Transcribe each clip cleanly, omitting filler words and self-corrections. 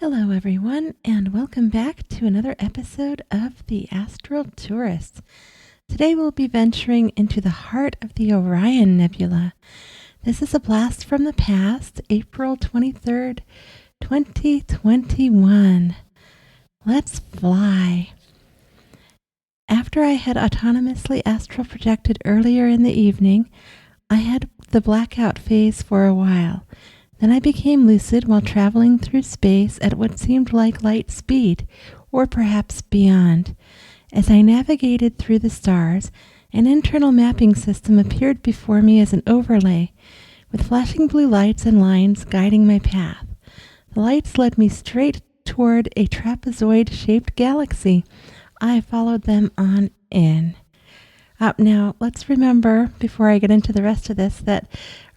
Hello everyone, and welcome back to another episode of the Astral Tourist. Today we'll be venturing into the heart of the Orion Nebula. This is a blast from the past, April 23rd, 2021. Let's fly. After I had autonomously astral projected earlier in the evening, I had the blackout phase for a while. Then I became lucid while traveling through space at what seemed like light speed, or perhaps beyond. As I navigated through the stars, an internal mapping system appeared before me as an overlay, with flashing blue lights and lines guiding my path. The lights led me straight toward a trapezoid-shaped galaxy. I followed them on in. Now, let's remember, before I get into the rest of this, that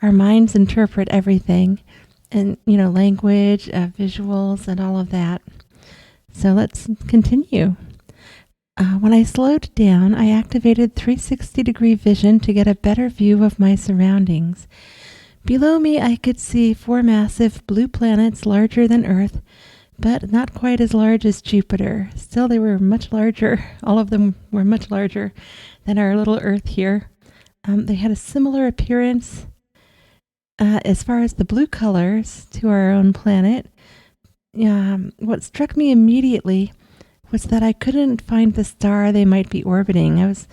our minds interpret everything, and, language, visuals, and all of that. So let's continue. When I slowed down, I activated 360-degree vision to get a better view of my surroundings. Below me, I could see 4 massive blue planets larger than Earth, but not quite as large as Jupiter. Still, they were much larger. All of them were much larger than our little Earth here. They had a similar appearance as far as the blue colors to our own planet. What struck me immediately was that I couldn't find the star they might be orbiting. I was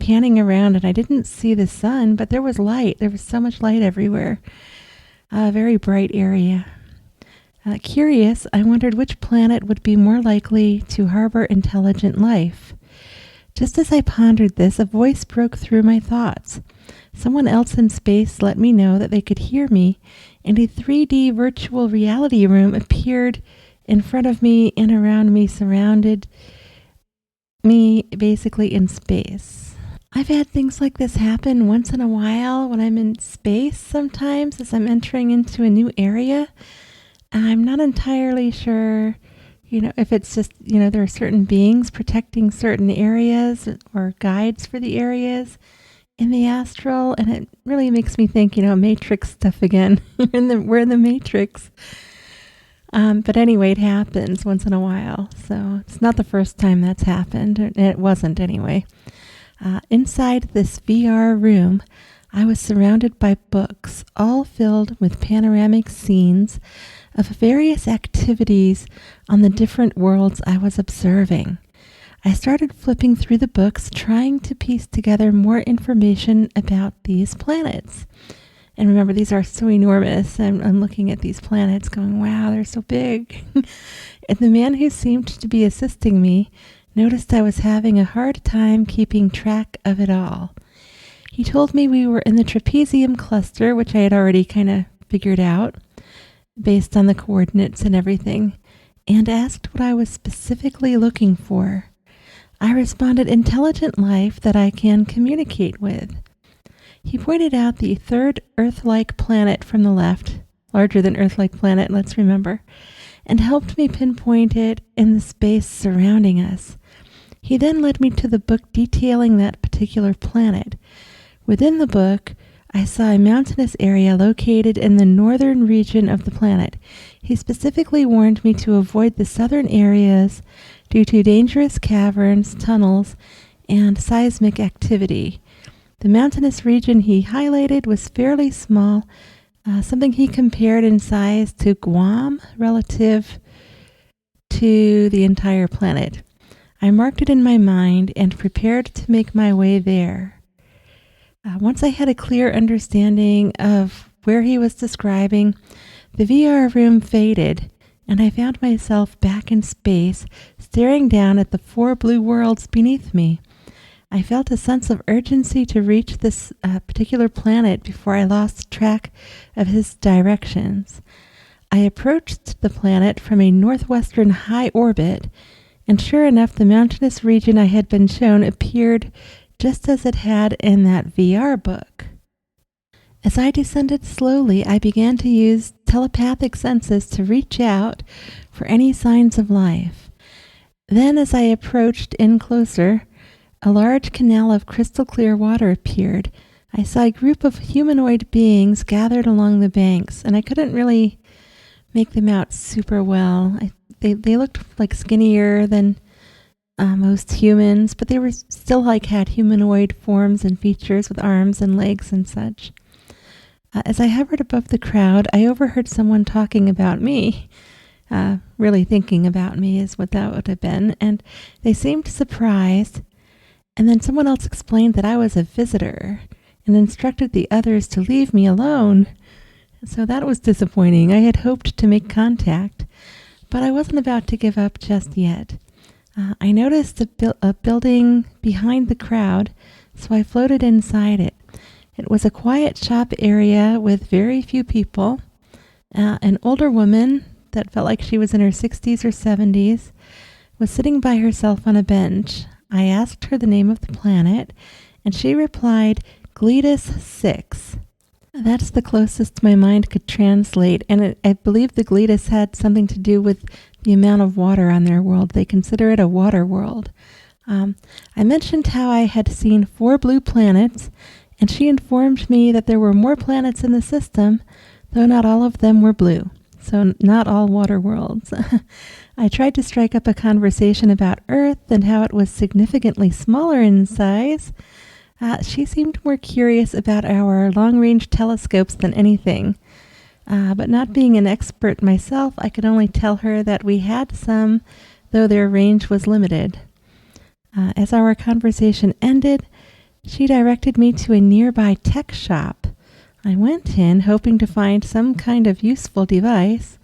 panning around and I didn't see the sun, but there was light. There was so much light everywhere. A very bright area. Curious, I wondered which planet would be more likely to harbor intelligent life. Just as I pondered this, a voice broke through my thoughts. Someone else in space let me know that they could hear me, and a 3D virtual reality room appeared in front of me and around me, surrounded me basically in space. I've had things like this happen once in a while when I'm in space sometimes as I'm entering into a new area. I'm not entirely sure, if it's just, there are certain beings protecting certain areas or guides for the areas in the astral, and it really makes me think, Matrix stuff again. We're in the Matrix. But anyway, it happens once in a while, so it's not the first time that's happened. It wasn't anyway. Inside this VR room, I was surrounded by books, all filled with panoramic scenes of various activities on the different worlds I was observing. I started flipping through the books, trying to piece together more information about these planets. And remember, these are so enormous. I'm looking at these planets going, wow, they're so big. And the man who seemed to be assisting me noticed I was having a hard time keeping track of it all. He told me we were in the trapezium cluster, which I had already kind of figured out based on the coordinates and everything, and asked what I was specifically looking for. I responded, intelligent life that I can communicate with. He pointed out the third Earth-like planet from the left, larger than Earth-like planet, let's remember, and helped me pinpoint it in the space surrounding us. He then led me to the book detailing that particular planet. Within the book, I saw a mountainous area located in the northern region of the planet. He specifically warned me to avoid the southern areas due to dangerous caverns, tunnels, and seismic activity. The mountainous region he highlighted was fairly small, something he compared in size to Guam relative to the entire planet. I marked it in my mind and prepared to make my way there. Once I had a clear understanding of where he was describing, the VR room faded, and I found myself back in space, staring down at the 4 blue worlds beneath me. I felt a sense of urgency to reach this particular planet before I lost track of his directions. I approached the planet from a northwestern high orbit, and sure enough, the mountainous region I had been shown appeared just as it had in that VR book. As I descended slowly, I began to use telepathic senses to reach out for any signs of life. Then, as I approached in closer, a large canal of crystal clear water appeared. I saw a group of humanoid beings gathered along the banks, and I couldn't really make them out super well. They looked like skinnier than most humans, but they were still had humanoid forms and features with arms and legs and such. As I hovered above the crowd, I overheard someone talking about me. Really thinking about me is what that would have been, and they seemed surprised. And then someone else explained that I was a visitor and instructed the others to leave me alone. So that was disappointing. I had hoped to make contact, but I wasn't about to give up just yet. I noticed a building behind the crowd, so I floated inside it. It was a quiet shop area with very few people. An older woman that felt like she was in her 60s or 70s was sitting by herself on a bench. I asked her the name of the planet, and she replied, Gletus 6. That's the closest my mind could translate, and I believe the Gletus had something to do with the amount of water on their world. They consider it a water world. I mentioned how I had seen 4 blue planets, and she informed me that there were more planets in the system, though not all of them were blue. So not all water worlds. I tried to strike up a conversation about Earth and how it was significantly smaller in size. She seemed more curious about our long-range telescopes than anything. But not being an expert myself, I could only tell her that we had some, though their range was limited. As our conversation ended, she directed me to a nearby tech shop. I went in, hoping to find some kind of useful device.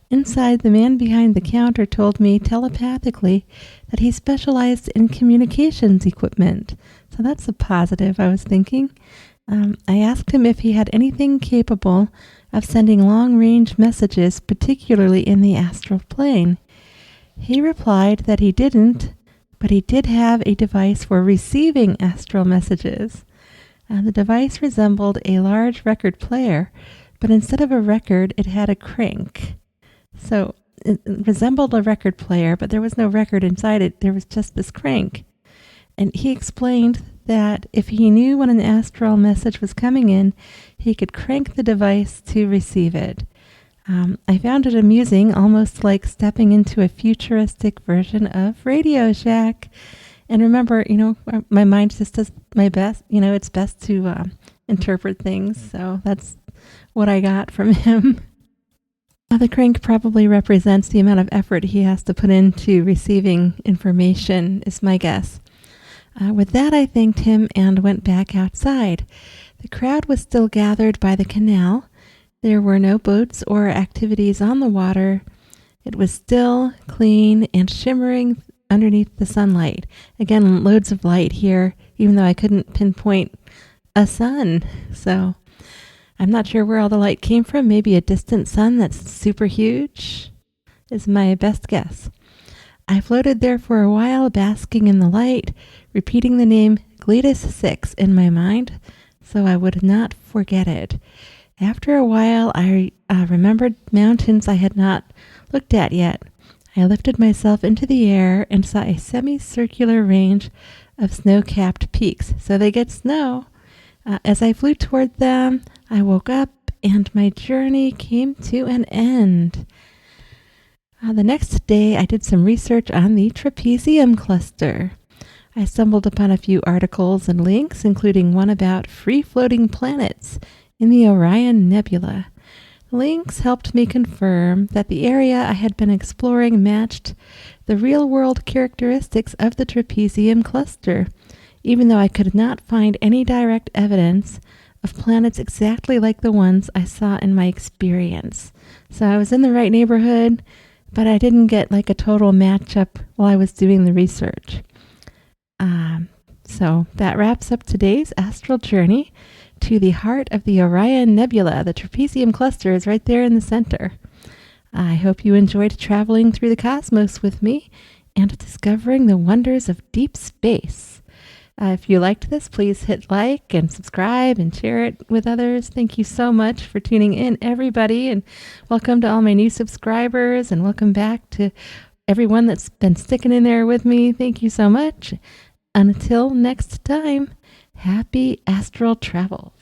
Inside, the man behind the counter told me telepathically that he specialized in communications equipment. So that's a positive, I was thinking. I asked him if he had anything capable of sending long-range messages, particularly in the astral plane. He replied that he didn't, but he did have a device for receiving astral messages. The device resembled a large record player, but instead of a record, it had a crank. So it resembled a record player, but there was no record inside it. There was just this crank. And he explained that if he knew when an astral message was coming in, he could crank the device to receive it. I found it amusing, almost like stepping into a futuristic version of Radio Shack. And remember, my mind just does my best. It's best to interpret things. So that's what I got from him. The crank probably represents the amount of effort he has to put into receiving information, is my guess. With that, I thanked him and went back outside. The crowd was still gathered by the canal. There were no boats or activities on the water. It was still, clean, and shimmering underneath the sunlight. Again, loads of light here, even though I couldn't pinpoint a sun. So I'm not sure where all the light came from. Maybe a distant sun that's super huge is my best guess. I floated there for a while, basking in the light, repeating the name Gletus 6 in my mind, so I would not forget it. After a while, I remembered mountains I had not looked at yet. I lifted myself into the air and saw a semicircular range of snow-capped peaks. So they get snow. As I flew toward them, I woke up and my journey came to an end. The next day, I did some research on the trapezium cluster. I stumbled upon a few articles and links, including one about free-floating planets in the Orion Nebula. The links helped me confirm that the area I had been exploring matched the real-world characteristics of the trapezium cluster, even though I could not find any direct evidence of planets exactly like the ones I saw in my experience. So I was in the right neighborhood, but I didn't get a total matchup while I was doing the research. So that wraps up today's astral journey to the heart of the Orion Nebula. The trapezium cluster is right there in the center. I hope you enjoyed traveling through the cosmos with me and discovering the wonders of deep space. If you liked this, please hit like and subscribe and share it with others. Thank you so much for tuning in, everybody, and welcome to all my new subscribers, and welcome back to everyone that's been sticking in there with me. Thank you so much. Until next time, happy astral travels.